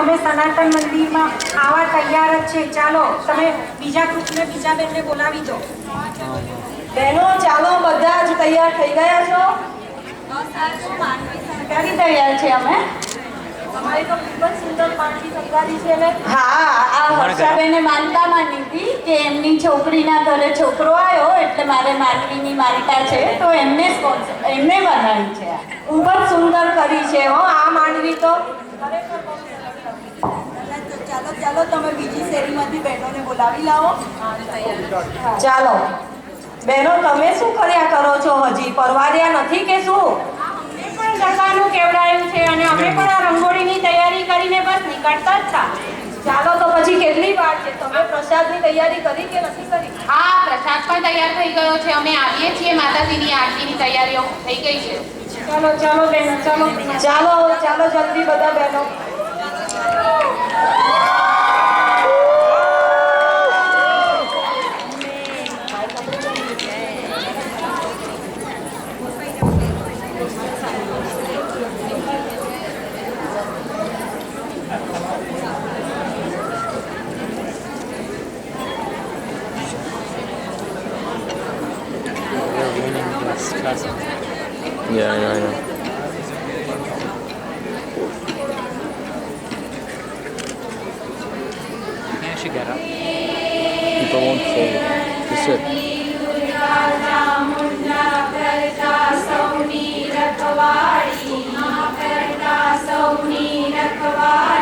અમે સનાતન મંદિરમાં આવા તૈયાર જ છે. ચાલો તમે બીજા ગ્રુપને બીજા બેનને બોલાવી દો. બહેનો ચાલો, બધા જ તૈયાર થઈ ગયા છો? ક્યાંથી તૈયાર છે અમે? અમારી તો ખૂબ જ સુંદર માંડવી સંગારી છે ને. હા, આ હર્ષાબેને માનતા માની હતી કે એમની છોકરીના ઘરે છોકરો આવ્યો એટલે મારે માંડવીની માનતા છે, તો એમને બનાવી છે. ખૂબ જ સુંદર કરી છે હો આ માંડવી તો. ચાલો ચાલો, તમે બીજી શેરીમાંથી બહેનોને બોલાવી લાવો. ચાલો બહેનો, તમે શું કર્યા કરો છો? હજી પરવાર્યા નથી કે શું? જવાનું કેવડાયું છે અને અમે પણ આ રંગોળીની તૈયારી કરીને બસ નીકળતા જ હતા. ચાલો તો પછી કેટલી વાર છે? તમે પ્રસાદની તૈયારી કરી કે નથી કરી? હા, પ્રસાદ પણ તૈયાર થઈ ગયો છે. અમે આવીએ છીએ. માતાજીની આરતીની તૈયારીઓ થઈ ગઈ છે. ચાલો ચાલો બહેનો, ચાલો ચાલો ચાલો, જલ્દી બધા બહેનો. Yeah, I know. Yeah, she got up. People won't say it. Just sit. રખવાડી